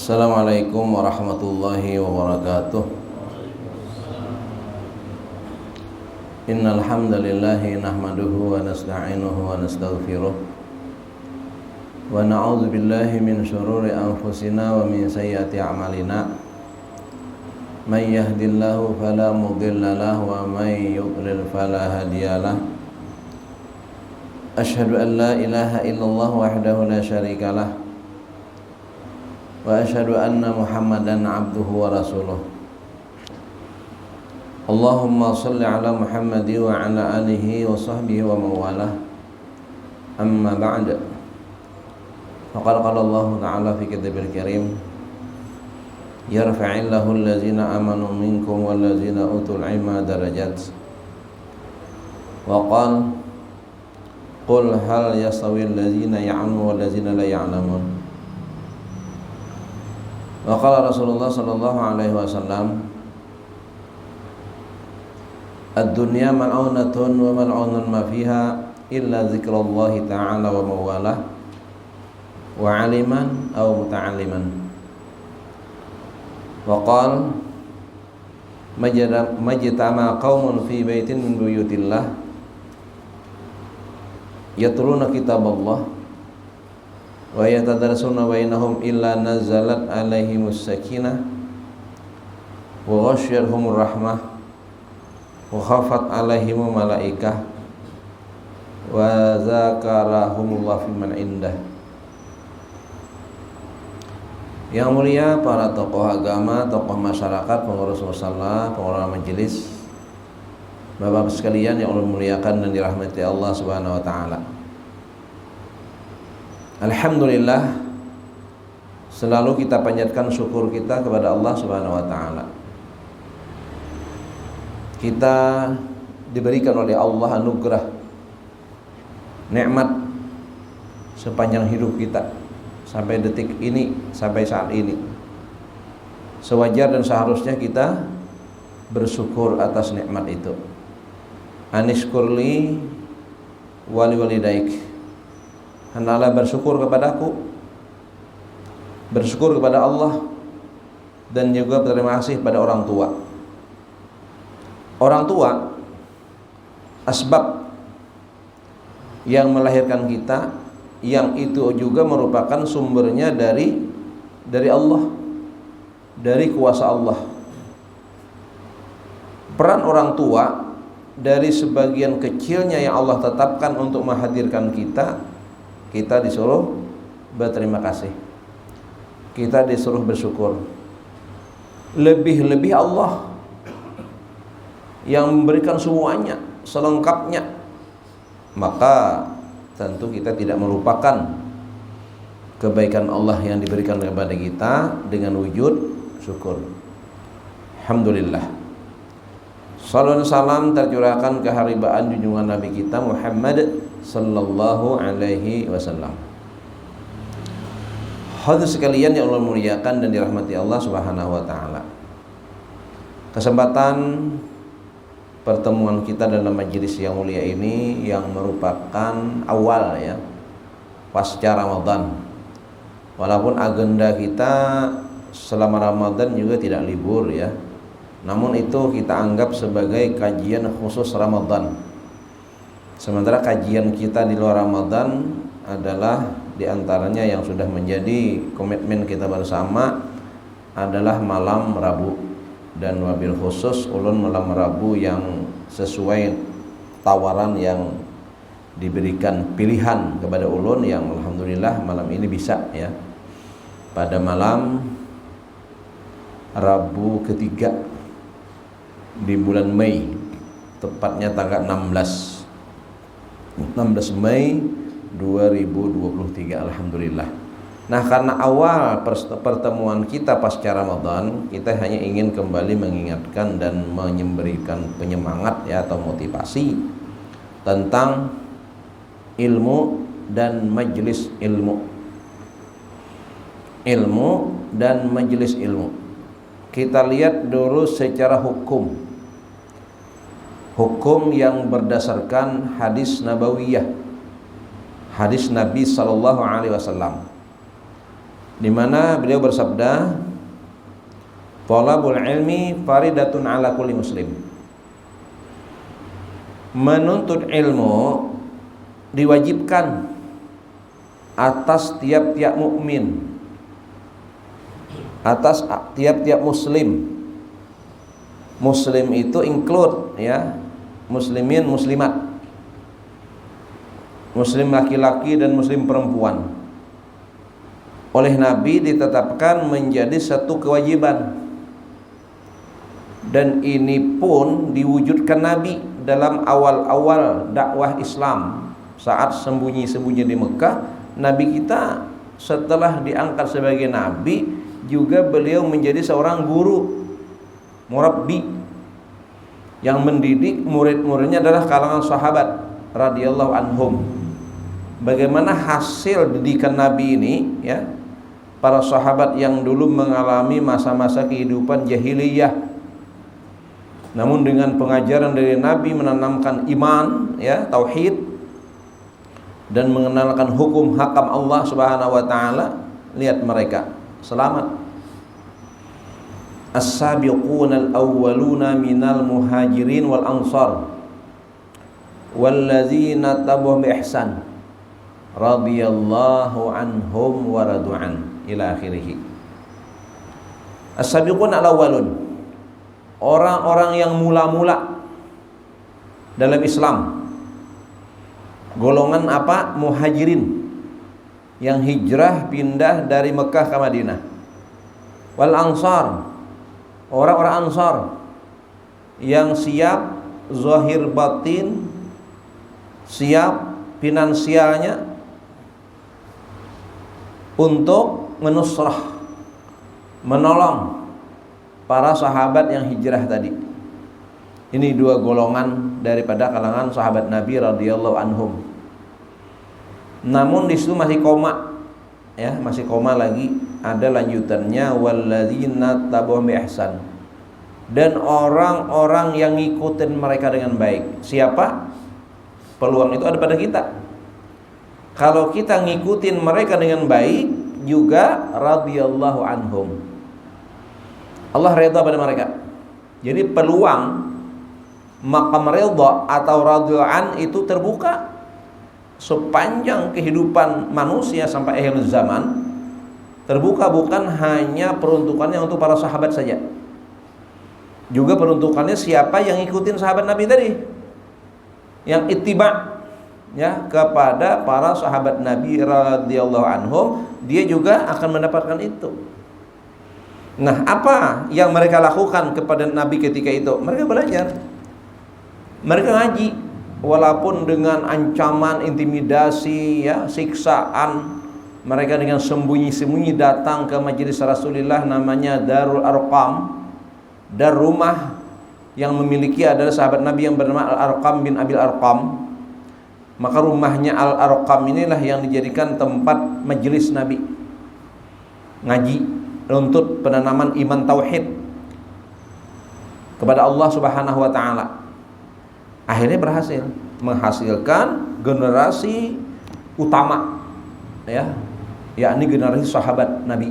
Assalamualaikum warahmatullahi wabarakatuh. Innal hamdalillahi nahmaduhu wa nasta'inuhu wa nastaghfiruh wa na'udzu billahi min shururi anfusina wa min sayyiati a'malina. May yahdihillahu fala mudilla lahu wa may yudlil fala hadiyalah. Asyhadu an la ilaha illallah wahdahu la syarikalah wa asyhadu anna Muhammadan abduhu wa rasuluh. Allahumma shalli ala Muhammad wa ala alihi wa sahbihi wa mawalah. Amma ba'd. Faqad qala Allah ta'ala fi kitabil karim, yarfa'illahu allazina amanu minkum wallazina utul ilma darajat. Wa qala qul hal yastawi allazina ya'lamun wallazina la ya'lamun. Wa qala Rasulullah sallallahu alaihi wasallam, ad-dunya mal'unatun wa mal'unun ma fiha illa dzikrallahi ta'ala wa mawalah wa 'aliman aw muta'alliman. Wa qala majtama qaumun fi baitin min buyutillah yatluna kitaballah wa yatadarasuna bainahum illa nazalat alaihimus sakinah wa ghasyiyahumur rahmah wa khafat alaihimul malaikah wa zakarahumullah fiman indah. Yang mulia para tokoh agama, tokoh masyarakat, pengurus musala, pengurus majelis, Bapak sekalian yang Allah muliakan dan dirahmati Allah Subhanahu wa taala. Alhamdulillah, selalu kita panjatkan syukur kita kepada Allah Subhanahu wa taala. Kita diberikan oleh Allah anugerah nikmat sepanjang hidup kita sampai detik ini, sampai saat ini. Sewajar dan seharusnya kita bersyukur atas nikmat itu. Anishkurli wali walidaik, hendaklah bersyukur kepadaku, bersyukur kepada Allah, dan juga berterima kasih pada orang tua. Orang tua asbab yang melahirkan kita, yang itu juga merupakan sumbernya dari Allah, dari kuasa Allah. Peran orang tua dari sebagian kecilnya yang Allah tetapkan untuk menghadirkan kita disuruh berterima kasih, kita disuruh bersyukur. Lebih-lebih Allah yang memberikan semuanya, selengkapnya, maka tentu kita tidak melupakan kebaikan Allah yang diberikan kepada kita dengan wujud syukur. Alhamdulillah. Salawat salam tercurahkan keharibaan junjungan Nabi kita Muhammad sallallahu alaihi wasallam. Hadirin sekalian yang Allah muliakan dan dirahmati Allah Subhanahu wa taala. Kesempatan pertemuan kita dalam majelis yang mulia ini yang merupakan awal ya pasca Ramadan. Walaupun agenda kita selama Ramadan juga tidak libur ya, namun itu kita anggap sebagai kajian khusus Ramadan. Sementara kajian kita di luar Ramadan adalah diantaranya yang sudah menjadi komitmen kita bersama adalah malam Rabu. Dan wabil khusus ulun malam Rabu yang sesuai tawaran yang diberikan pilihan kepada ulun, yang alhamdulillah malam ini bisa ya, pada malam Rabu ketiga di bulan Mei, tepatnya tanggal 16 Mei 2023, alhamdulillah. Nah, karena awal pertemuan kita pasca Ramadan, kita hanya ingin kembali mengingatkan dan memberikan penyemangat ya, atau motivasi tentang ilmu dan majelis ilmu. Ilmu dan majelis ilmu. Kita lihat dulu secara hukum. Hukum yang berdasarkan hadis nabawiyah, hadis Nabi sallallahu alaihi wasallam. di mana beliau bersabda, "Thalabul ilmi faridatun ala kulli muslim." Menuntut ilmu diwajibkan atas tiap-tiap mukmin, atas tiap-tiap muslim. Muslim itu include ya, muslimin, muslimat, muslim laki-laki dan muslim perempuan. Oleh Nabi ditetapkan menjadi satu kewajiban, dan ini pun diwujudkan Nabi dalam awal-awal dakwah Islam. Saat sembunyi-sembunyi di Mekah, Nabi kita setelah diangkat sebagai Nabi juga beliau menjadi seorang guru, murabbi, yang mendidik murid-muridnya adalah kalangan sahabat radhiyallahu anhum. Bagaimana hasil didikan Nabi ini ya, para sahabat yang dulu mengalami masa-masa kehidupan jahiliyah, namun dengan pengajaran dari Nabi menanamkan iman ya, tauhid, dan mengenalkan hukum hakam Allah Subhanahu wa taala, lihat mereka selamat. As-sabiquna al-awwaluna minal muhajirin wal ansar walladzina tabi'uhum bi ihsan radhiyallahu anhum wa radu'an ila akhirih. As-sabiqun al-awwalun, orang-orang yang mula-mula dalam Islam. Golongan apa? Muhajirin, yang hijrah pindah dari Mekah ke Madinah. Wal ansar, orang-orang ansar yang siap zahir batin, siap finansialnya untuk menusrah, menolong para sahabat yang hijrah tadi. Ini dua golongan daripada kalangan sahabat Nabi radhiyallahu anhum. Namun di situ masih koma ya, masih koma lagi, ada lanjutannya, walladzina tabi'uhum bi ihsan, dan orang-orang yang ngikutin mereka dengan baik. Siapa? Peluang itu ada pada kita. Kalau kita ngikutin mereka dengan baik, juga radhiyallahu anhum, Allah redha pada mereka. Jadi peluang maqam redha atau radhiyallahu itu terbuka sepanjang kehidupan manusia sampai akhir zaman. Terbuka bukan hanya peruntukannya untuk para sahabat saja, juga peruntukannya siapa yang ngikutin sahabat Nabi tadi, yang ittiba ya kepada para sahabat Nabi radhiyallahu anhum, dia juga akan mendapatkan itu. Nah, apa yang mereka lakukan kepada Nabi ketika itu? Mereka belajar, mereka ngaji, walaupun dengan ancaman, intimidasi ya, siksaan. Mereka dengan sembunyi-sembunyi datang ke majelis Rasulullah, namanya Darul Arqam, dar rumah yang memiliki adalah sahabat Nabi yang bernama Al-Arqam bin Abil Arqam. Maka rumahnya Al-Arqam inilah yang dijadikan tempat majelis Nabi, ngaji, nuntut penanaman iman tauhid kepada Allah Subhanahu wa taala. Akhirnya berhasil menghasilkan generasi utama ya, yakni generasi sahabat Nabi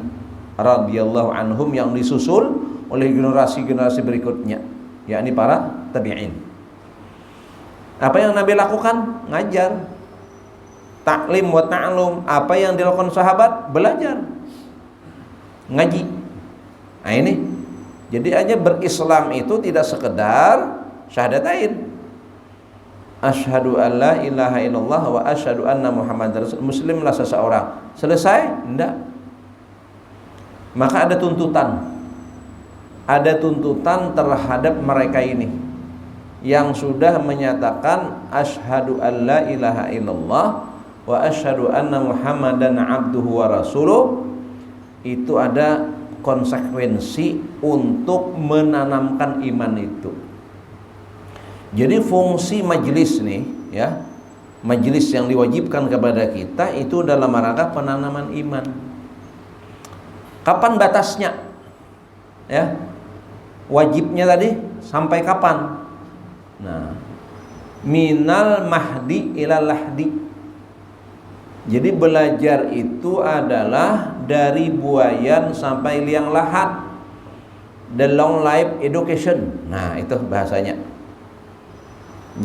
radhiyallahu anhum yang disusul oleh generasi-generasi berikutnya, yakni para tabi'in. Apa yang Nabi lakukan? Ngajar, taklim wa ta'lum. Apa yang dilakukan sahabat? Belajar, ngaji. Nah ini, jadi aja berislam itu tidak sekedar syahadatain, asyhadu an la ilaha illallah wa asyhadu anna muhammadar rasul, muslimlah seseorang, selesai? Enggak. Maka ada tuntutan terhadap mereka ini yang sudah menyatakan asyhadu an la ilaha illallah wa asyhadu anna muhammadan abduhu wa rasuluh. Itu ada konsekuensi untuk menanamkan iman itu. Jadi fungsi majelis nih ya, majelis yang diwajibkan kepada kita itu dalam rangka penanaman iman. Kapan batasnya? Ya. Wajibnya tadi sampai kapan? Nah, minal mahdi ilal lahdi. Jadi belajar itu adalah dari buayan sampai liang lahat. The long life education. Nah, itu bahasanya.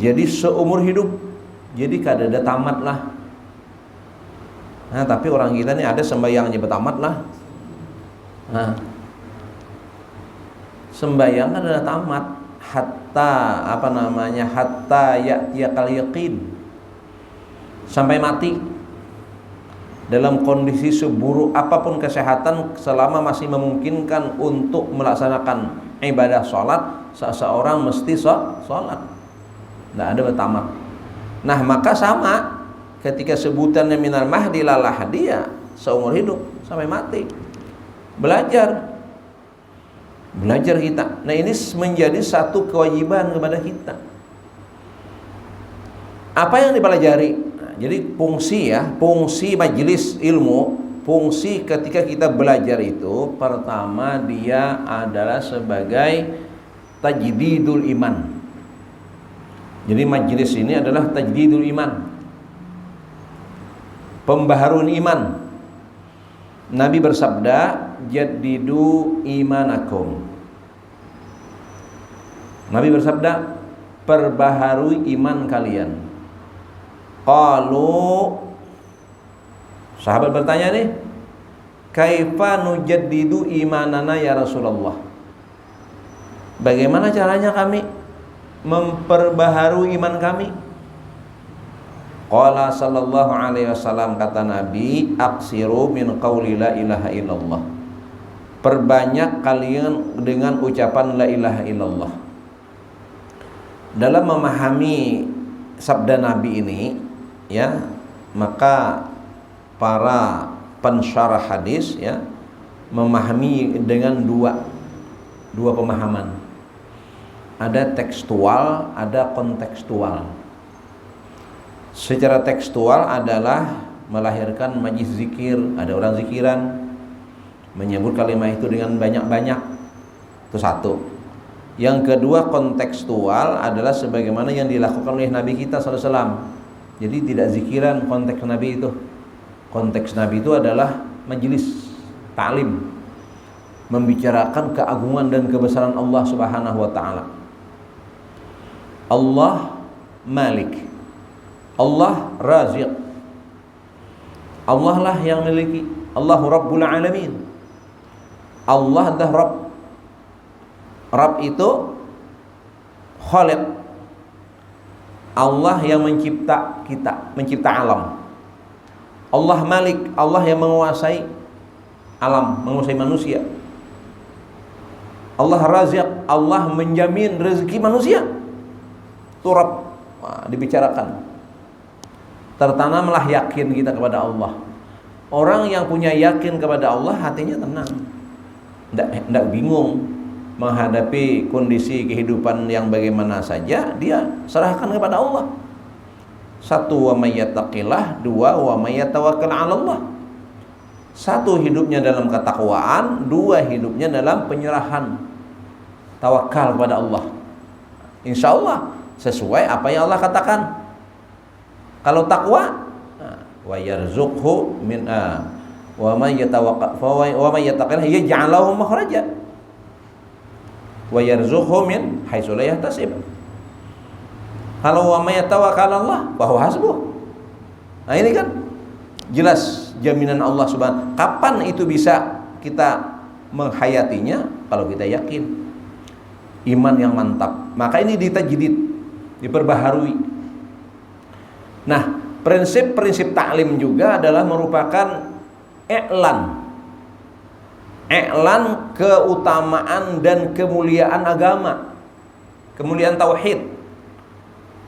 Jadi seumur hidup. Jadi kadada tamat lah. Nah, tapi orang kita nih ada sembahyang aja tamat lah. Nah, sembahyang kan adalah tamat hatta hatta ya'tiyakal yaqin, sampai mati dalam kondisi seburuk apapun kesehatan, selama masih memungkinkan untuk melaksanakan ibadah sholat, seseorang mesti sholat, tidak ada tamat. Nah, maka sama ketika sebutannya minal mahdi lal lahdi, ya seumur hidup sampai mati belajar kita. Nah, ini menjadi satu kewajiban kepada kita. Apa yang dipelajari? Nah, jadi fungsi majelis ilmu, fungsi ketika kita belajar itu, pertama dia adalah sebagai tajdidul iman. Jadi majelis ini adalah tajdidul iman, pembaharuan iman. Nabi bersabda, jaddidu imanakum. Nabi bersabda, perbaharui iman kalian. Qalu, sahabat bertanya nih, kaifa nujaddidu imanana ya Rasulullah? Bagaimana caranya kami memperbaharui iman kami? Qala sallallahu alaihi wasallam, kata Nabi, aksiru min qauli la ilaha illallah. Perbanyak kalian dengan ucapan la ilaha illallah. Dalam memahami sabda Nabi ini, ya, maka para pensyarah hadis, ya, memahami dengan dua pemahaman. Ada tekstual, ada kontekstual. Secara tekstual adalah melahirkan majlis zikir, ada orang zikiran menyebut kalimat itu dengan banyak-banyak. Itu satu. Yang kedua, kontekstual adalah sebagaimana yang dilakukan oleh Nabi kita SAW. Jadi tidak zikiran konteks Nabi itu. Konteks Nabi itu adalah majelis ta'lim, membicarakan keagungan dan kebesaran Allah Subhanahu wa taala. Allah Malik, Allah Raziq, Allah lah yang memiliki, Allahu Rabbul Alamin. Allah adalah Rabb. Rabb itu Khaliq, Allah yang mencipta kita, mencipta alam. Allah Malik, Allah yang menguasai alam, menguasai manusia. Allah Raziq, Allah menjamin rezeki manusia. Itu Rabb. Dibicarakan. Tertanamlah yakin kita kepada Allah. Orang yang punya yakin kepada Allah, hatinya tenang, tidak bingung menghadapi kondisi kehidupan yang bagaimana saja. Dia serahkan kepada Allah. Satu, wa may yattaqillah. Dua, wa may yatawakkal 'ala Allah. Satu, hidupnya dalam ketakwaan. Dua, hidupnya dalam penyerahan, tawakal kepada Allah. Insya Allah sesuai apa yang Allah katakan. Kalau takwa, wa yarzuqhu min wa may yatawakkal wa may yattaqillah yaj'al lahu makhraja wa yarzuqhu min haitsu la yahtasib. Kalau wa may yatawakkal Allah fa huwa hasbuh. Nah, ini kan jelas jaminan Allah Subhanahu. Kapan itu bisa kita menghayatinya? Kalau kita yakin, iman yang mantap. Maka ini ditajdid, diperbaharui. Nah, prinsip-prinsip taklim juga adalah merupakan i'lan keutamaan dan kemuliaan agama, kemuliaan tauhid,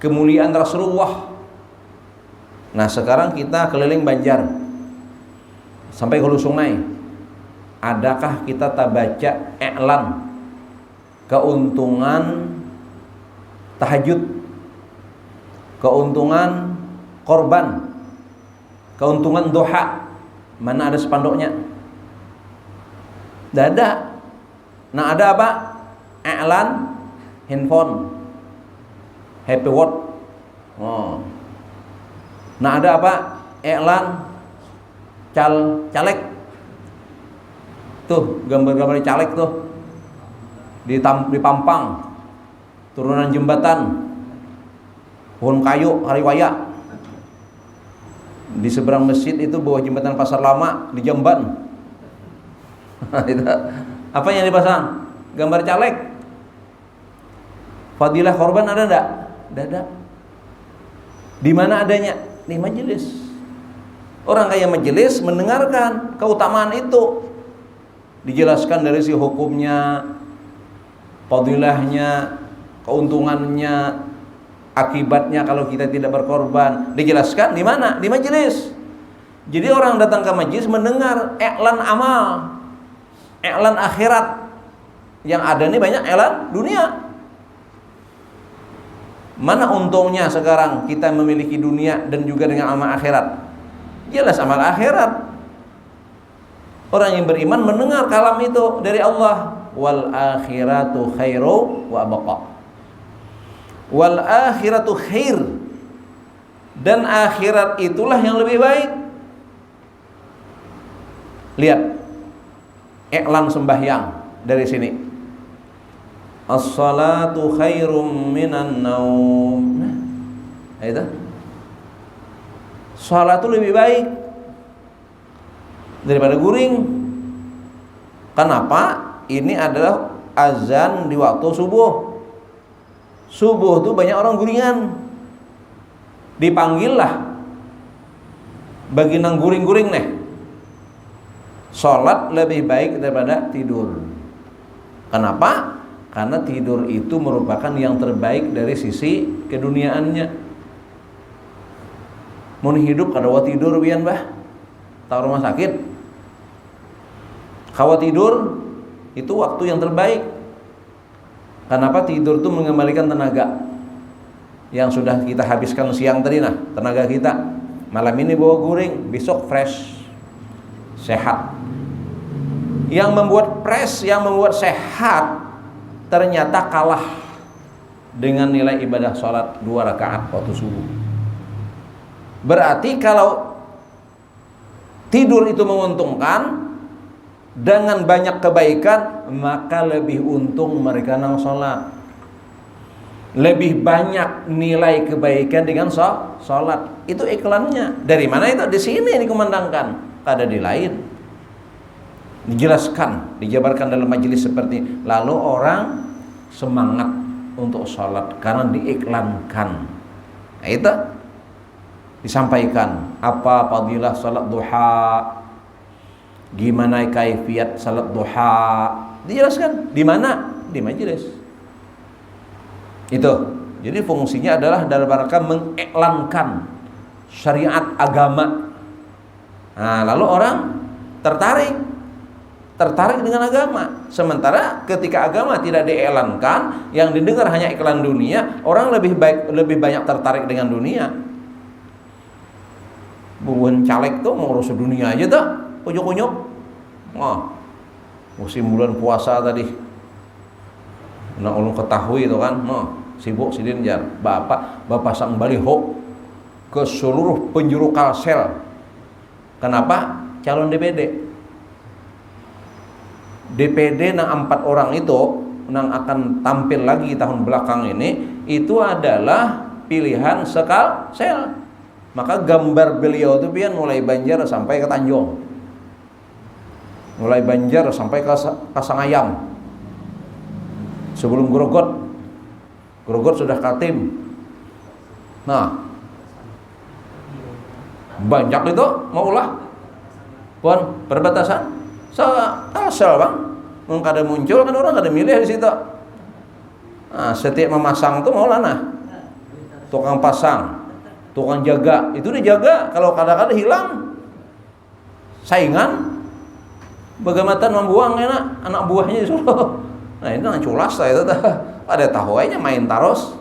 kemuliaan Rasulullah. Nah, sekarang kita keliling Banjar sampai hulu sungai. Adakah kita tak baca i'lan keuntungan tahajud, keuntungan korban, keuntungan duha? Mana ada spanduknya? Tidak ada. Nah, ada apa? I'lan handphone, happy word. Oh. Nah, ada apa? I'lan caleg. Tuh gambar-gambar caleg tuh di Pampang, turunan jembatan, pohon kayu hariwaya. Di seberang masjid itu bawah jembatan Pasar Lama di Jamban. Itu apa yang dipasang? Gambar caleg. Fadilah korban ada enggak? Tidak ada. Di mana adanya? Di majelis. Orang kayak majelis mendengarkan keutamaan itu. Dijelaskan dari si hukumnya, fadilahnya, keuntungannya, akibatnya kalau kita tidak berkorban. Dijelaskan di mana? Di majelis. Jadi orang datang ke majelis mendengar iklan amal, iklan akhirat. Yang ada nih banyak iklan dunia. Mana untungnya sekarang kita memiliki dunia dan juga dengan amal akhirat? Jelas amal akhirat. Orang yang beriman mendengar kalam itu dari Allah. Wal akhiratu khairu wa abqa. Wal akhiratu khair. Dan akhirat itulah yang lebih baik. Lihat iklan sembahyang dari sini. As-salatu khairum minan naum. Nah, itu. Salat itu lebih baik daripada guring. Kenapa? Ini adalah azan di waktu subuh. Subuh tuh banyak orang guringan. Dipanggil lah bagi nang guring-guring nih. Salat lebih baik daripada tidur. Kenapa? Karena tidur itu merupakan yang terbaik dari sisi keduniaannya. Mau hidup kada wa tidur pian bah. Tahu rumah sakit. Kawa tidur itu waktu yang terbaik. Kenapa? Tidur itu mengembalikan tenaga yang sudah kita habiskan siang tadi, nah tenaga kita malam ini bawa guring, besok fresh, sehat. Yang membuat fresh, yang membuat sehat ternyata kalah dengan nilai ibadah sholat 2 rakaat waktu subuh. Berarti kalau tidur itu menguntungkan dengan banyak kebaikan, maka lebih untung mereka nang sholat. Lebih banyak nilai kebaikan dengan sholat. Itu iklannya. Dari mana itu? Di sini dikumandangkan. Ada di lain. Dijelaskan, dijabarkan dalam majelis seperti ini. Lalu orang semangat untuk sholat karena diiklankan. Nah, itu disampaikan apa fadilah salat duha, gimana kaifiat salat duha, dijelaskan di mana? Di majelis. Itu. Jadi fungsinya adalah dalam rangka mengiklankan syariat agama. Nah, lalu orang tertarik dengan agama. Sementara ketika agama tidak diiklankan, yang didengar hanya iklan dunia, orang lebih banyak tertarik dengan dunia. Bukan caleg tuh mau urus dunia aja tuh, unyuk-unyuk. Musim bulan puasa tadi. Nah, ulun ketahui itu kan, sibuk sidin jar. Bapak pasang baliho ke seluruh penjuru Kalsel. Kenapa? Calon DPD nang 4 orang itu nang akan tampil lagi tahun belakang ini itu adalah pilihan Kalsel. Maka gambar beliau itu pian mulai Banjar sampai ke Tanjung, mulai Banjar sampai ke Sangayam, sebelum Grogot sudah Kaltim. Nah, banyak itu maulah pun perbatasan Kalsel bang. Kada muncul kan orang kada milih di situ. Nah, setiap memasang tuh maulah nah tukang pasang, tukang jaga itu dijaga. Kalau kadang-kadang hilang saingan, bagaimana membuang enak anak buahnya disuruh. Nah ini nang culas lah itu pada tahu aja main taros.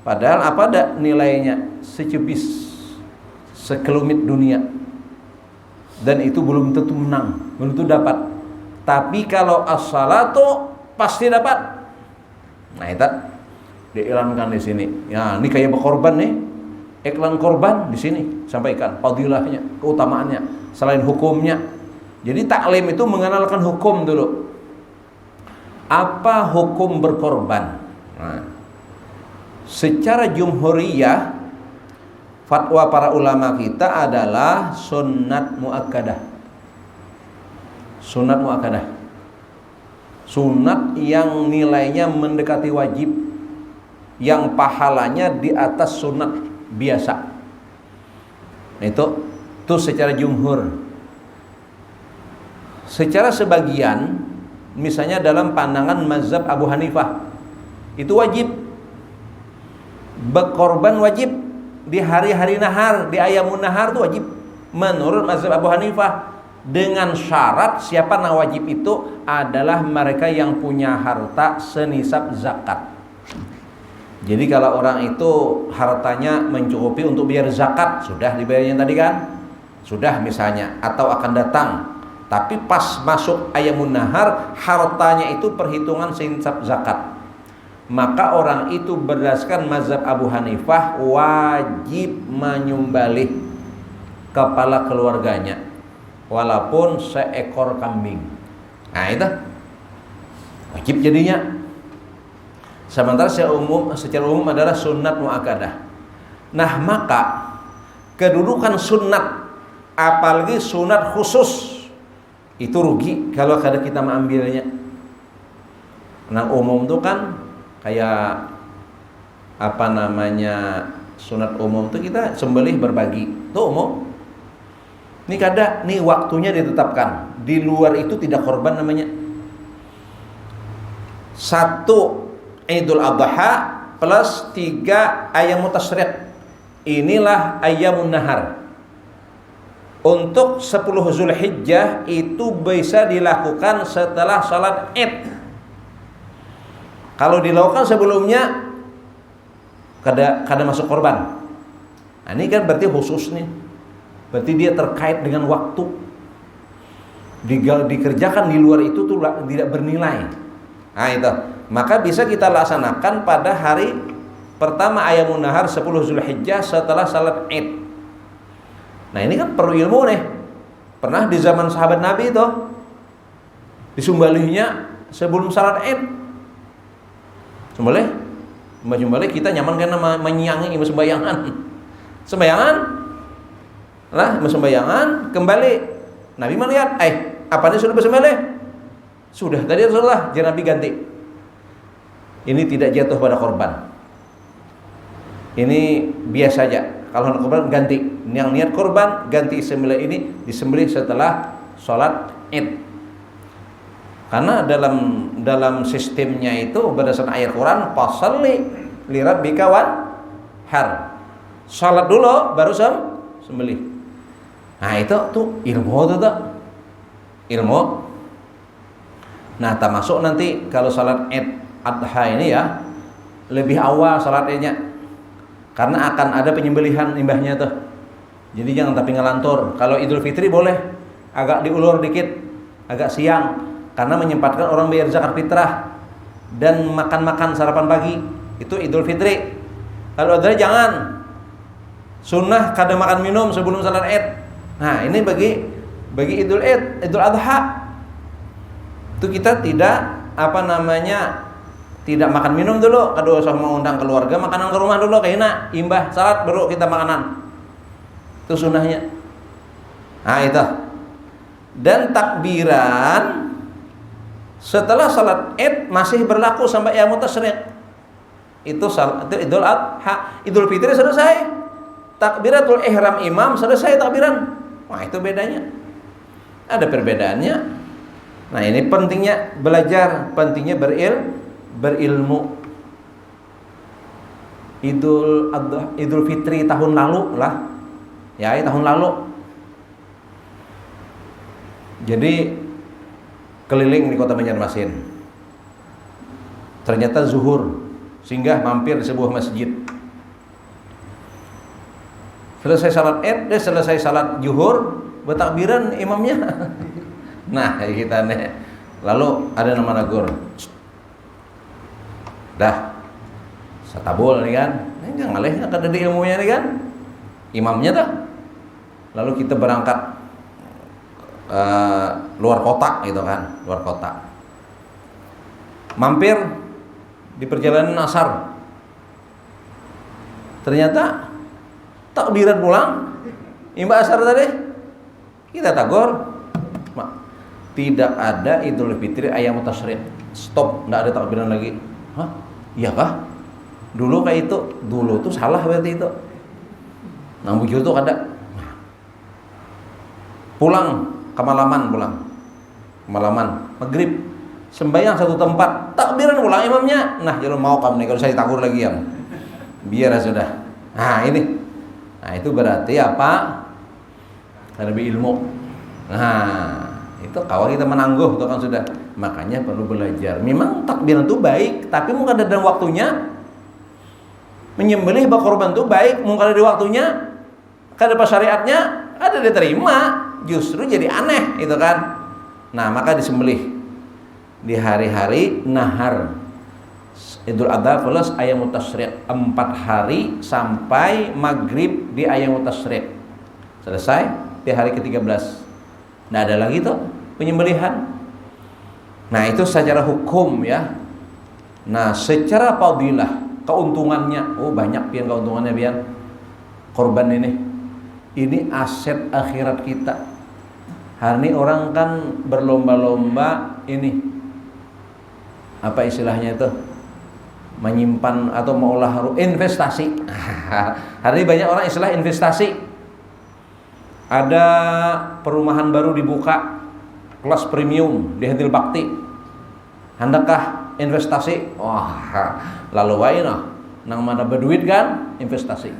Padahal apa ada nilainya? Secepis, sekelumit dunia. Dan itu belum tentu menang, belum tentu dapat. Tapi kalau as-salatu pasti dapat. Nah itu diiklankan di sini. Ya ini kayak berkorban nih. Iklan korban di sini sampaikan fadilahnya, keutamaannya, selain hukumnya, Jadi taklim itu mengenalkan hukum dulu. Apa hukum berkorban? Nah, secara jumhuriyah, fatwa para ulama kita adalah sunnat muakkadah. Sunnat muakkadah. Sunat yang nilainya mendekati wajib, yang pahalanya di atas sunat biasa. Itu secara jumhur. Secara sebagian, misalnya dalam pandangan mazhab Abu Hanifah, itu wajib. Berkorban wajib di hari-hari nahar, di ayamun nahar itu wajib menurut mazhab Abu Hanifah, dengan syarat siapa yang wajib itu adalah mereka yang punya harta senisab zakat. Jadi kalau orang itu hartanya mencukupi untuk bayar zakat, sudah dibayarnya tadi kan? Sudah misalnya, atau akan datang. Tapi pas masuk ayamun nahar, hartanya itu perhitungan senisab zakat. Maka orang itu berdasarkan mazhab Abu Hanifah wajib menyembelih kepala keluarganya, walaupun seekor kambing. Nah itu wajib jadinya. Sementara secara umum adalah sunnat muakkadah. Nah maka kedudukan sunnat, apalagi sunat khusus, itu rugi kalau kadang kita mengambilnya. Nah umum itu kan kayak apa namanya, sunat umum itu kita sembelih berbagi, itu umum. Ini kadang nih waktunya ditetapkan, di luar itu tidak korban namanya. 1 Idul Adha plus 3 ayam tasyrik, inilah ayamun nahar. Untuk 10 Zulhijjah itu bisa dilakukan setelah salat Id. Kalau dilakukan sebelumnya kada masuk korban. Nah, ini kan berarti khusus nih. Berarti dia terkait dengan waktu. Dikerjakan di luar itu tuh tidak bernilai. Nah itu. Maka bisa kita laksanakan pada hari pertama ayamun nahar 10 Zulhijjah setelah salat Id. Nah ini kan perlu ilmu nih. Pernah di zaman sahabat Nabi itu disembelihnya sebelum salat Id. Sembelih kita nyaman karena menyiangi ibu sembayangan. Sembayangan lah, sembayangan kembali. Nabi melihat, apa ini sudah bersembelih? Sudah, tadi Rasulullah, jadi Nabi ganti. Ini tidak jatuh pada korban. Ini biasa aja. Kalau nak korban ganti. Yang niat korban ganti sembelih ini disembelih setelah sholat Id. Karena dalam sistemnya itu berdasarkan ayat Quran, fasalli li rabbika wanhar. Salat dulu baru sembelih. Nah itu tuh ilmu tuh. Ilmu. Nah termasuk nanti kalau salat Id Adha ini ya lebih awal salat Idnya, karena akan ada penyembelihan imbahnya tuh. Jadi jangan tapi ngelantur. Kalau Idul Fitri boleh agak diulur dikit, agak siang, karena menyempatkan orang bayar zakat fitrah dan makan-makan sarapan pagi. Itu Idul Fitri. Kalau ada jangan. Sunnah kada makan minum sebelum salat Id. Nah, ini bagi Idul Adha. Itu kita tidak tidak makan minum dulu, kada usah mengundang keluarga, makanan ke rumah dulu kayaknya imbah salat baru kita makanan. Itu sunnahnya. Nah, itu. Dan takbiran setelah salat Id masih berlaku sampai ayamun tasyrik. Itu Idul Adha. Idul Fitri selesai. Takbiratul ihram imam selesai takbiran. Wah, itu bedanya. Ada perbedaannya. Nah, ini pentingnya belajar, pentingnya berilmu. Idul Fitri tahun lalu lah. Ya, tahun lalu. Jadi keliling di kota Banjarmasin. Ternyata zuhur, singgah mampir di sebuah masjid. Selesai salat Id, selesai salat zuhur, bertakbiran imamnya. Nah, kita nih. Lalu ada nama nagur. Dah. Satabul nih kan. Ini jangan malahnya kada ada ilmunya nih kan. Imamnya dah. Lalu kita berangkat luar kota gitu kan, luar kota. Mampir di perjalanan asar. Ternyata takbiran pulang, imba asar tadi kita tagor. Tidak ada Idul Fitri ayam tasyrik. Stop, enggak ada takbiran lagi. Hah? Iya kah? Dulu kayak itu, dulu tuh salah berarti itu. Nang bujur tuh ada. Pulang kemalaman, maghrib, sembahyang satu tempat, takbiran pulang imamnya. Nah, jangan mau kamu nih kalau saya takur lagi yang biar sudah. Nah ini, nah itu berarti apa? Lebih ilmu. Nah itu kalau kita menangguh itu kan sudah. Makanya perlu belajar. Memang takbiran itu baik, tapi mungkin ada dalam waktunya. Menyembelih korban itu baik, mungkin ada di waktunya. Kada pas syariatnya ada diterima. Justru jadi aneh itu kan. Nah maka disembelih di hari-hari nahar Idul Adha plus ayam tasyrik, 4 hari sampai maghrib di ayam tasyrik. Selesai di hari ke-13. Nah ada lagi tuh penyembelihan. Nah itu secara hukum ya. Nah secara fadilah keuntungannya, oh banyak pian keuntungannya pian. Korban ini aset akhirat kita. Hari ini orang kan berlomba-lomba ini apa istilahnya itu, menyimpan atau mengolah investasi. Hari ini banyak orang istilah investasi. Ada perumahan baru dibuka kelas premium di Hentil Bakti. Handakah investasi? Wah, lalu wae nang mana berduit kan investasi.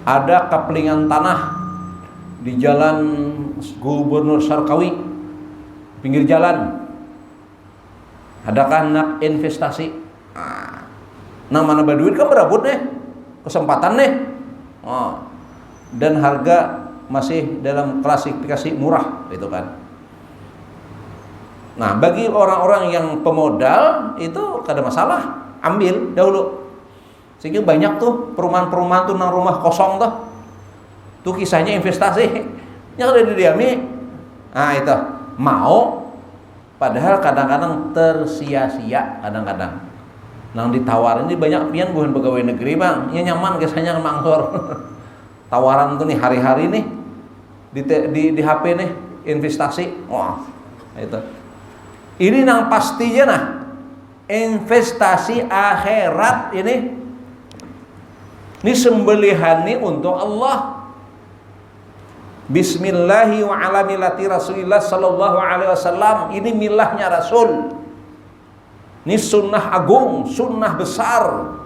Ada kaplingan tanah di Jalan Gubernur Sarkawi, pinggir jalan. Adakah nak investasi? Nang mana berduit kan berebut nih, kesempatan nih. Dan harga masih dalam klasifikasi murah itu kan. Nah bagi orang-orang yang pemodal itu kada masalah, ambil dahulu. Sehingga banyak tuh perumahan-perumahan tuh nang rumah kosong tuh. Tuh kisahnya investasi yang ada di diami. Nah itu mau, padahal kadang-kadang tersia-sia kadang-kadang. Nang ditawarin ini banyak pian bukan pegawai negeri bang, ya nyaman kisahnya mangsor. Tawaran tuh nih hari-hari nih di HP nih investasi, wah itu. Ini nang pastinya nah investasi akhirat ini. Ini sembelihan nih untuk Allah. Bismillahi wa ala millati Rasulillah sallallahu alaihi wasallam. Ini milahnya Rasul. Ini sunnah agung, sunnah besar.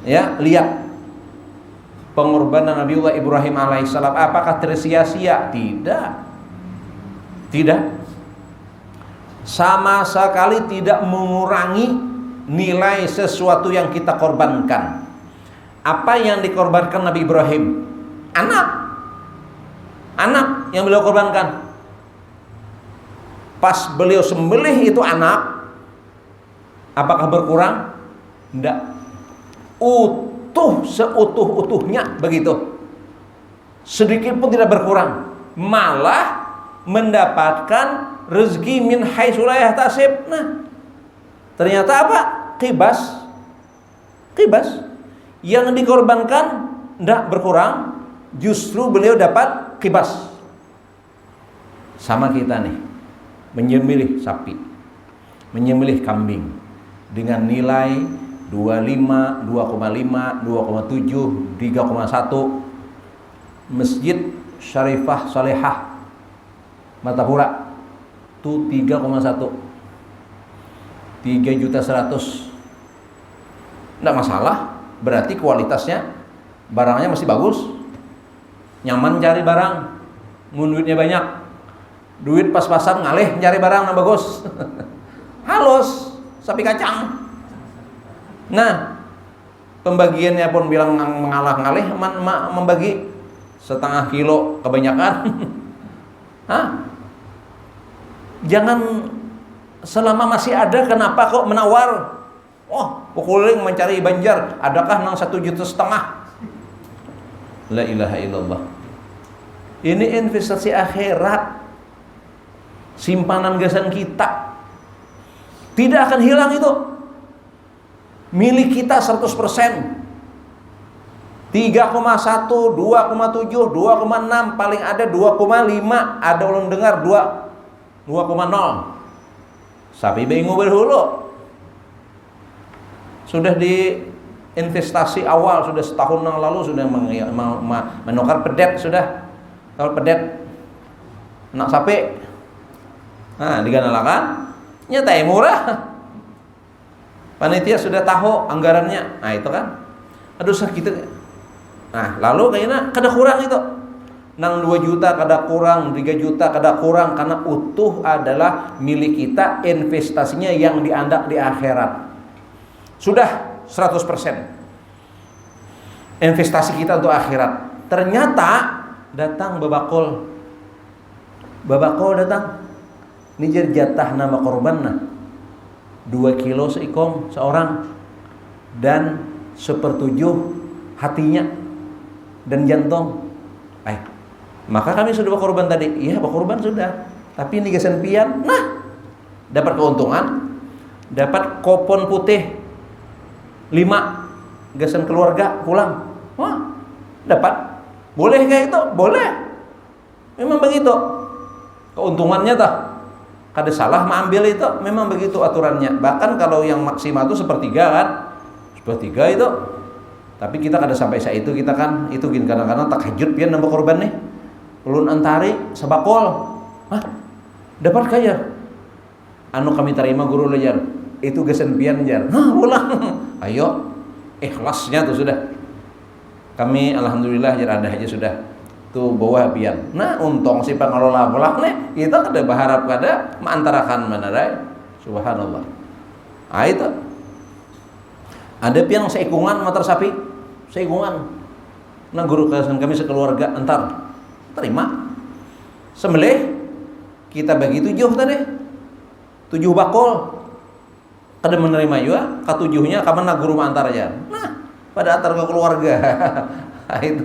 Ya, lihat pengorbanan Nabiullah Ibrahim alaihissalam. Apakah tersia-sia? Tidak. Tidak. Sama sekali tidak mengurangi nilai sesuatu yang kita korbankan. Apa yang dikorbankan Nabi Ibrahim? Anak yang beliau korbankan. Pas beliau sembelih itu anak, apakah berkurang? Tidak. Utuh seutuh-utuhnya begitu. Sedikit pun tidak berkurang. Malah mendapatkan rezeki min haitsu la yahtasib. Nah, ternyata apa? Qibas. Yang dikorbankan tidak berkurang, justru beliau dapat qibas. Sama kita nih, menyembelih sapi, menyembelih kambing dengan nilai 25, 2,5, 2,7, 3,1. Masjid Syarifah Salehah Martapura itu 3,1, 3.100.000. Tidak masalah, berarti kualitasnya barangnya masih bagus, nyaman cari barang, duitnya banyak, duit pas-pasan ngalih cari barang yang bagus. Halus sapi kacang. Nah pembagiannya pun bilang mengalah ngalih, membagi setengah kilo kebanyakan. Jangan selama masih ada, kenapa kok menawar? Pukuling mencari banjar, adakah nang 1,5 juta? La ilaha illallah. Ini investasi akhirat, simpanan gasan kita. Tidak akan hilang itu. Milik kita 100%. 3,1, 2,7, 2,6, paling ada 2,5, ada orang dengar 2,0. Sapi bingung berhulu. Sudah di investasi awal, sudah setahun yang lalu sudah menukar pedet sudah. Kalau pedet anak sapi. Nah, diganalakan nyetai murah. Panitia sudah tahu anggarannya. Nah, itu kan. Aduh sakit. Nah, lalu kayaknya kada kurang itu. Nang 2 juta kada kurang, 3 juta kada kurang, karena utuh adalah milik kita, investasinya yang diandak di akhirat. Sudah 100%. Investasi kita untuk akhirat. Ternyata datang babakol. Babakol datang. Ini jadi jatah nama korban nah. 2 kilo seikong seorang dan 1/7 hatinya dan jantung. Maka kami sudah berkorban tadi. Iya, berkorban sudah. Tapi ini gasan pian. Nah, dapat keuntungan. Dapat kupon putih 5 gasan keluarga pulang. Wah, dapat. Boleh kayak itu? Boleh. Memang begitu. Keuntungannya toh. Kada salah mengambil itu, memang begitu aturannya. Bahkan kalau yang maksimal itu 1/3 kan. 1/3 itu. Tapi kita kada sampai saat itu, kita kan itu kadang-kadang tahajud pian nambah korban nih. Ulun antari sebakol. Hah? Dapat kaya. Anu kami terima guru lejar. Itu gesen pian jar. Nah, pulang. Ayo. Ikhlasnya tuh sudah. Kami alhamdulillah jar ada aja sudah. Tuh bawah pian. Nah, untung si pengelola pulang nih, kita kada berharap kada mengantarakan menarai. Subhanallah. Ah itu. Ada pian seikungan motor sapi. Seikungan. Nah, guru kesan kami sekeluarga entar terima. Sembelih kita bagi 7 tadi. 7 bakul. Kada menerima juga, ka-7-nya kamana guru antar aja. Nah, pada antar ke keluarga. Itu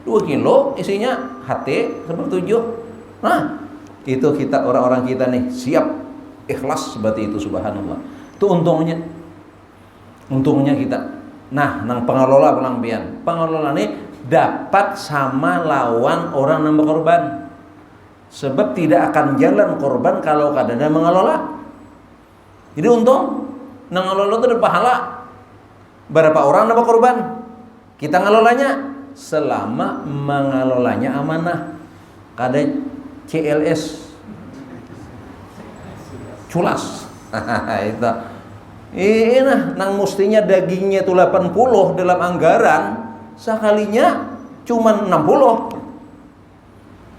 2 kilo isinya hati 1/7. Nah, itu kita orang-orang kita nih siap ikhlas seperti itu, subhanallah. Itu untungnya. Untungnya kita. Nah, nang pengelola pulang pian. Pengelola nih dapat sama lawan orang nambah korban. Sebab tidak akan jalan korban kalau kadang mengelola. Jadi untung nang ngelola itu ada pahala. Berapa orang nambah korban? Kita ngelolanya selama mengelolanya amanah. Kada CLS culas. Itu. Nah, nang mustinya dagingnya itu 80 dalam anggaran, sekalinya cuma 60.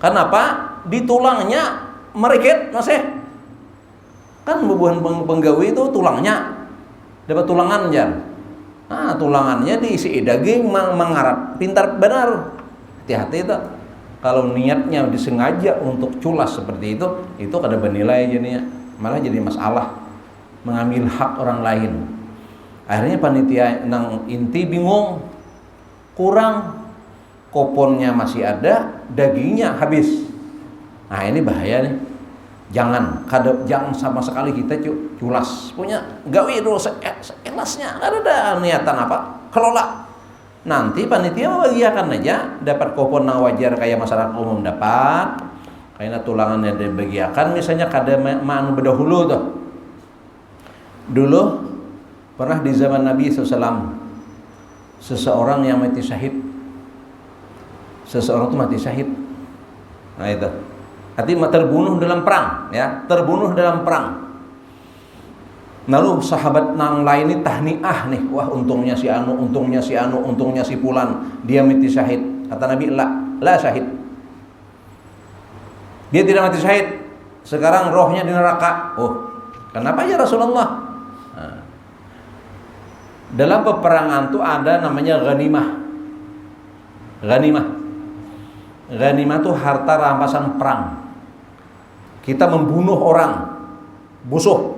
Kenapa? Di tulangnya mereket masih. Kan bubuhan penggawi itu tulangnya dapat tulangan jan. Nah, tulangannya diisi daging mengarat. Pintar benar. Hati-hati itu. Kalau niatnya disengaja untuk culas seperti itu kada bernilai jadinya. Malah jadi masalah. Mengambil hak orang lain. Akhirnya panitia nang inti bingung. Kurang. Kuponnya masih ada, dagingnya habis. Nah, ini bahaya nih. Jangan sama sekali kita culas. Punya gawe dulu seikhlasnya. Enggak ada niatan apa. Kelola. Nanti panitia membagiakan aja, dapat kupon yang wajar kayak masyarakat umum dapat. Kayak tulangannya dibagiakan, misalnya kada ma'anu berdahulu tuh. Dulu pernah di zaman Nabi SAW seseorang yang mati syahid. Seseorang itu mati syahid. Nah itu. Artinya terbunuh dalam perang, ya, terbunuh dalam perang. Lalu sahabat nang lain ini tahniah nih, wah untungnya si anu, untungnya si anu, untungnya si fulan, dia mati syahid. Kata Nabi, la syahid. Dia tidak mati syahid. Sekarang rohnya di neraka. Oh, kenapa ya Rasulullah? Nah, dalam peperangan itu ada namanya ghanimah. Ghanimah. Ghanimah itu harta rampasan perang. Kita membunuh orang, musuh.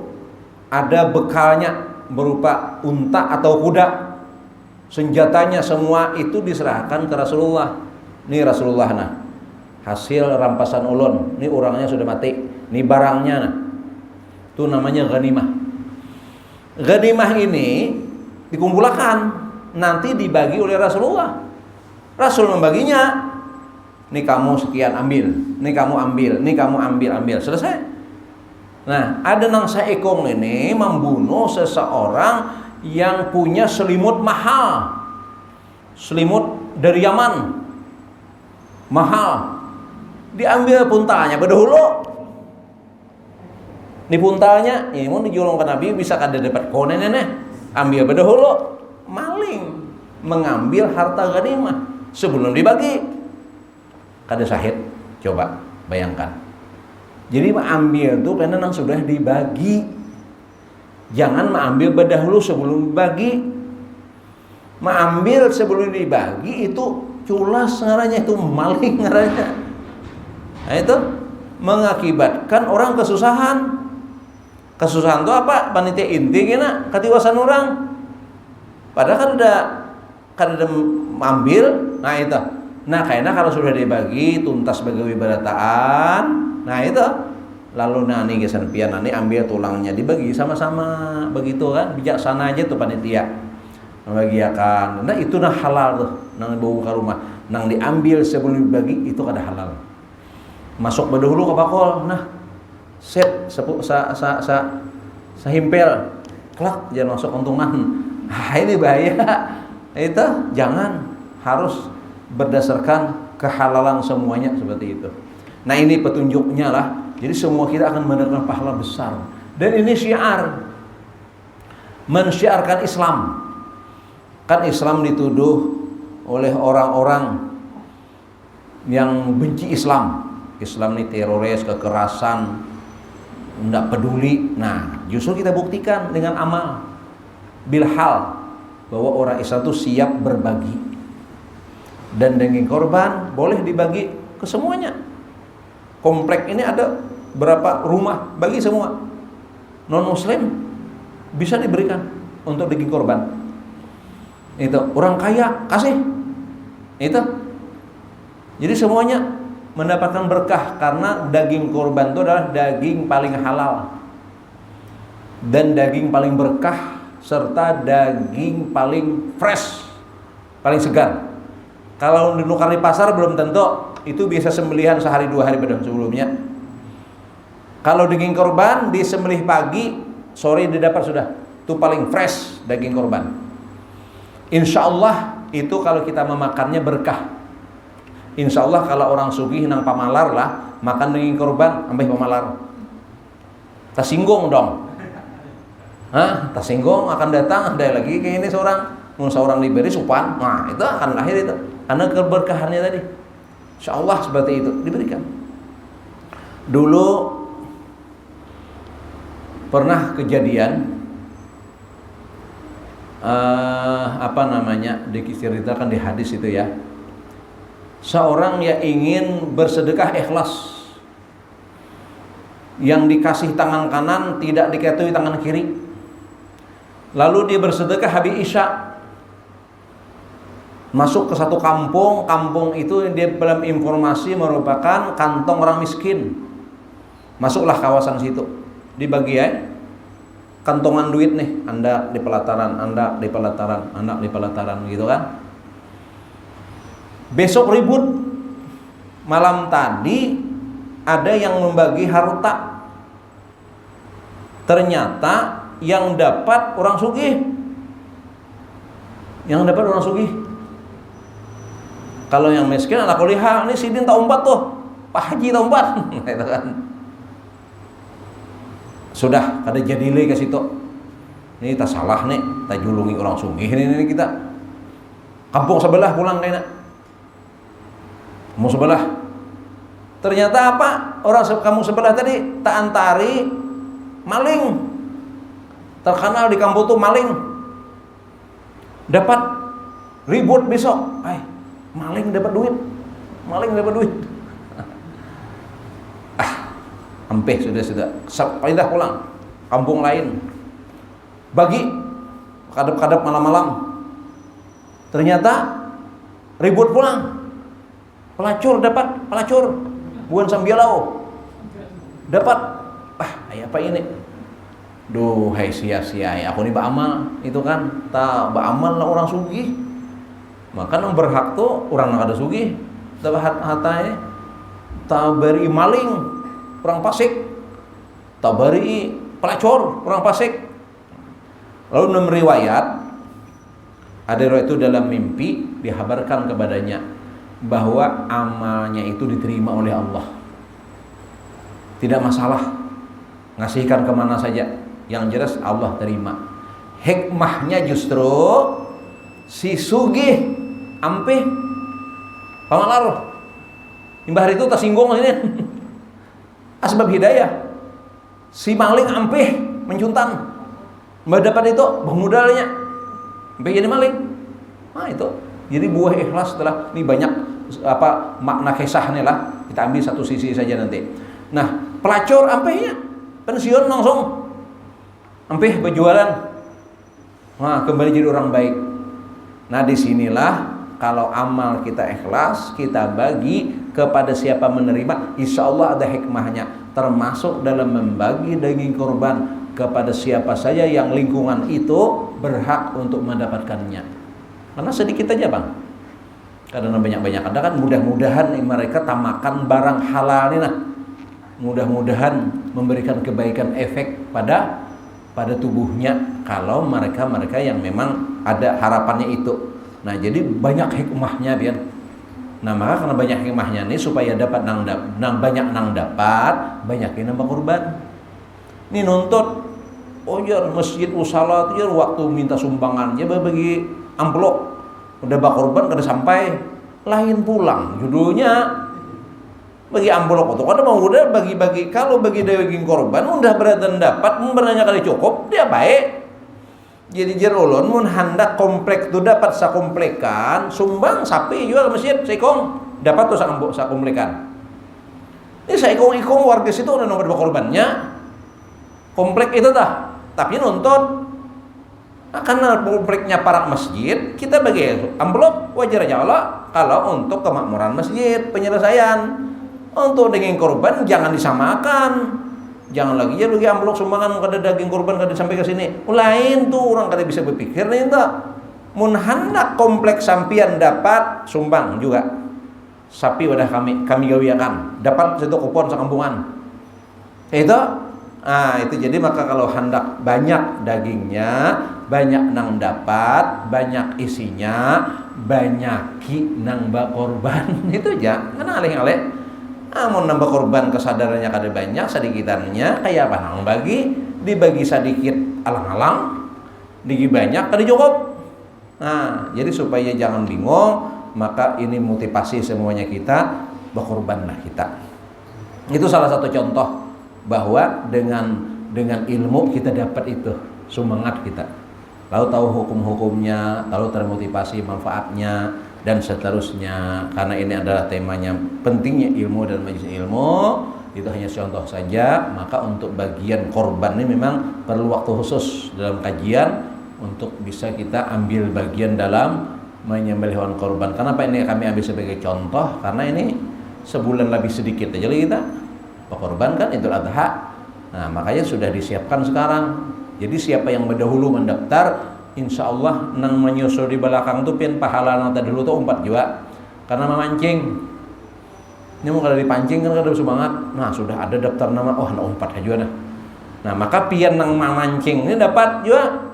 Ada bekalnya berupa unta atau kuda. Senjatanya semua itu diserahkan ke Rasulullah. Ini Rasulullah nah. hasil rampasan ulun. Ini orangnya sudah mati, ini barangnya, nah. Itu namanya ghanimah. Ghanimah ini dikumpulkan, nanti dibagi oleh Rasulullah. Rasul membaginya. Ini kamu sekian ambil, ini kamu ambil, ini kamu ambil, selesai. Nah, ada nang saekong ini membunuh seseorang yang punya selimut mahal, selimut dari Yaman, mahal. Diambil puntanya berdahulu. Di puntanya, ini mau dijolong ke Nabi bisa kada dapat konen nih. Ambil berdahulu, maling mengambil harta ghanimah sebelum dibagi. Kada syahid, coba bayangkan. Jadi mengambil itu karena nang sudah dibagi. Jangan mengambil berdahulu sebelum dibagi. Mengambil sebelum dibagi itu culas ngarannya, itu maling ngarannya. Nah itu mengakibatkan orang kesusahan. Kesusahan itu apa? Panitia inti kena katiwasan orang. Padahal kan ada ambil. Nah itu. Nah kayaknya kalau sudah dibagi tuntas bagawi berataan. Nah itu. Lalu nani gesan pian nani ambil tulangnya dibagi sama-sama begitu kan, bijaksana aja tuh panitia membagiakan. Nah itu nah halal tuh, nang bawa ke rumah, nang diambil sebelum dibagi itu kada halal. Masuk berdahulu ke bakul, nah set sehimpel, kelak jangan masuk untungan. Ah ini bahaya. Itu jangan, harus berdasarkan kehalalan semuanya seperti itu. Nah ini petunjuknya lah. Jadi semua kita akan mendapatkan pahala besar. Dan ini syiar, mensyiarkan Islam. Kan Islam dituduh oleh orang-orang yang benci Islam. Islam ini teroris, kekerasan, tidak peduli. Nah justru kita buktikan dengan amal bilhal bahwa orang Islam itu siap berbagi. Dan daging korban boleh dibagi ke semuanya. Komplek ini ada berapa rumah, bagi semua. Non muslim bisa diberikan untuk daging korban. Itu orang kaya kasih. Itu. Jadi semuanya mendapatkan berkah karena daging korban itu adalah daging paling halal dan daging paling berkah serta daging paling fresh, paling segar. Kalau dinukar di pasar belum tentu. Itu biasa sembelihan sehari 2 hari pada sebelumnya. Kalau daging korban disembelih pagi, sore didapat sudah. Itu paling fresh daging korban. Insya Allah itu kalau kita memakannya berkah. Insya Allah kalau orang sugih nang pamalar lah makan daging korban ambil pamalar. Tersinggung dong. Hah? Tersinggung akan datang ada lagi kayak ini seorang diberi supan. Nah itu akan lahir itu karena keberkahannya tadi. Insya Allah seperti itu diberikan. Dulu pernah kejadian diceritakan di hadis itu ya. Seorang yang ingin bersedekah ikhlas, yang dikasih tangan kanan tidak diketui tangan kiri. Lalu dia bersedekah habis isya. Masuk ke satu kampung, kampung itu dia dalam informasi merupakan kantong orang miskin. Masuklah kawasan situ, dibagi ya, kantongan duit nih, Anda di pelataran, Anda di pelataran, Anda di pelataran gitu kan. Besok ribut, malam tadi ada yang membagi harta. Ternyata yang dapat orang sugih, Kalau yang miskin anak kuliah, ini sidin tak umpat tuh, Pak Haji tak umpat, gitu kan. Sudah, kada jadi ke situ. Ini tak salah nih, tak julungi orang sugih ini kita. Kampung sebelah pulang kayaknya. Kampung sebelah. Ternyata apa? Orang kampung sebelah tadi tak antari maling. Terkenal di kampung tuh maling. Dapat ribut besok. Maling dapat duit. Hampir sudah. Pindah pulang. Kampung lain. Bagi kadap-kadap malam-malam. Ternyata ribut pulang. Pelacur dapat, pelacur. Buan Sambialau. Dapat. Apa ini? Duh, hai sia-sia. Aku ini beramal, itu kan. Tak beramal lah orang sugih. Maka yang berhak tuh orang yang ada sugih. Tak hatanya. Tak beri maling, orang fasik. Tak beri pelacur, orang fasik. Lalu dalam riwayat, ada riwayat itu dalam mimpi dihabarkan kepadanya bahwa amalnya itu diterima oleh Allah. Tidak masalah, ngasihkan kemana saja, yang jelas Allah terima. Hikmahnya justru si sugih ampih pangalaruh. Imbah hari itu tersinggung ini. Asbab hidayah. Si maling ampih mencuntan. Mbak dapat itu bermodalnya sampai jadi maling. Nah itu. Jadi buah ikhlas setelah ini banyak makna kisahnya lah. Kita ambil satu sisi saja nanti. Nah, pelacur ampihnya pensiun langsung. Ampih berjualan. Nah, kembali jadi orang baik. Nah, disinilah kalau amal kita ikhlas, kita bagi kepada siapa menerima, insya Allah ada hikmahnya. Termasuk dalam membagi daging kurban kepada siapa saja yang lingkungan itu berhak untuk mendapatkannya. Karena sedikit aja bang. Karena banyak-banyak ada kan, mudah-mudahan mereka tamakan barang halal ini nah. Mudah-mudahan memberikan kebaikan efek pada tubuhnya kalau mereka yang memang ada harapannya itu. Nah, jadi banyak hikmahnya biar. Nah, maka karena banyak hikmahnya nih supaya dapat banyak dapat, banyakin nambah kurban. Ini nuntut masjid usalat waktu minta sumbangan dia bagi amplop udah bak kurban kada sampai lain pulang judulnya bagi amplop itu kada mau udah bagi-bagi. Kalau bagi daging korban udah berada dapat beranya kali cukup dia baik. Jadi jerolon mun hendak komplek tu dapat sakomplekan sumbang sapi jual masjid seikong dapat tu sakomplekan. Ini seikong-ikong warga situ udah nomor korbannya komplek itu dah. Tapi nuntut karena kompleknya para masjid kita bagi amplop wajar aja Allah kalau untuk kemakmuran masjid penyelesaian. Untuk daging korban jangan disamakan. Jangan lagi ya bagi amplop sumbangan kada daging korban kada sampai ke sini. Lain tuh orang kada bisa berpikir nih tak. Mun hendak kompleks sampian dapat sumbang juga. Sapi wadah kami gawiakan. Dapat satu kupon sakampungan. Itu jadi maka kalau hendak banyak dagingnya, banyak nang dapat, banyak isinya, banyak nang bak korban itu aja. Karena alih-alih mau nambah korban kesadarannya kada banyak, sedikitannya kayak apa nang dibagi sedikit alang-alang, digi banyak kada cukup. Nah, jadi supaya jangan bingung, maka ini motivasi semuanya kita berkorbanlah kita. Itu salah satu contoh bahwa dengan ilmu kita dapat itu semangat kita. Lalu tahu hukum-hukumnya, lalu termotivasi manfaatnya dan seterusnya. Karena ini adalah temanya pentingnya ilmu dan majelis ilmu. Itu hanya contoh saja. Maka untuk bagian korban ini memang perlu waktu khusus dalam kajian untuk bisa kita ambil bagian dalam menyembelih hewan korban. Kenapa ini kami ambil sebagai contoh? Karena ini sebulan lebih sedikit aja kita korban kan Idul Adha. Nah, makanya sudah disiapkan sekarang. Jadi siapa yang berdahulu mendaftar, insya Allah nang menyusul di belakang tuh pian pahala nang tadi dulu tuh 4 juga. Karena memancing. Ini mau kada dipancing kan kada semangat. Nah, sudah ada daftar nama. Oh, nang 4 aja nah. Nah, maka pian nang memancing ini dapat juga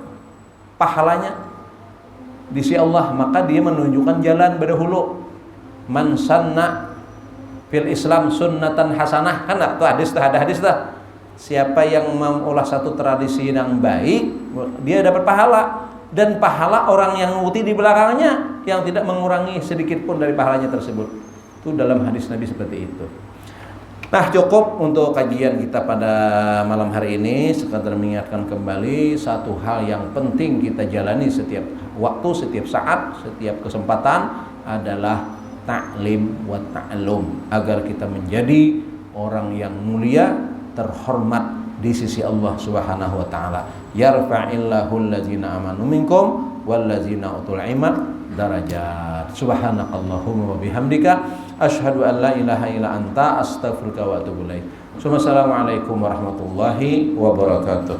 pahalanya di sisi Allah. Maka dia menunjukkan jalan berdahulu. Man sanna fil Islam sunnatan hasanah, kan tuh ada hadis dah. Siapa yang mengolah satu tradisi yang baik, dia dapat pahala, dan pahala orang yang mengikuti di belakangnya yang tidak mengurangi sedikit pun dari pahalanya tersebut. Itu dalam hadis Nabi seperti itu. Nah, cukup untuk kajian kita pada malam hari ini. Sekadar mengingatkan kembali satu hal yang penting kita jalani setiap waktu, setiap saat, setiap kesempatan adalah ta'lim wa ta'allum, agar kita menjadi orang yang mulia, terhormat di sisi Allah Subhanahu wa taala. Yarfa'illahu allazina amanu minkum wallazina utul ilma darajat. Subhanakallahumma wa bihamdika Asyhadu an la ilaha illa anta astaghfiruka wa atubu ilaik. Assalamualaikum warahmatullahi wabarakatuh.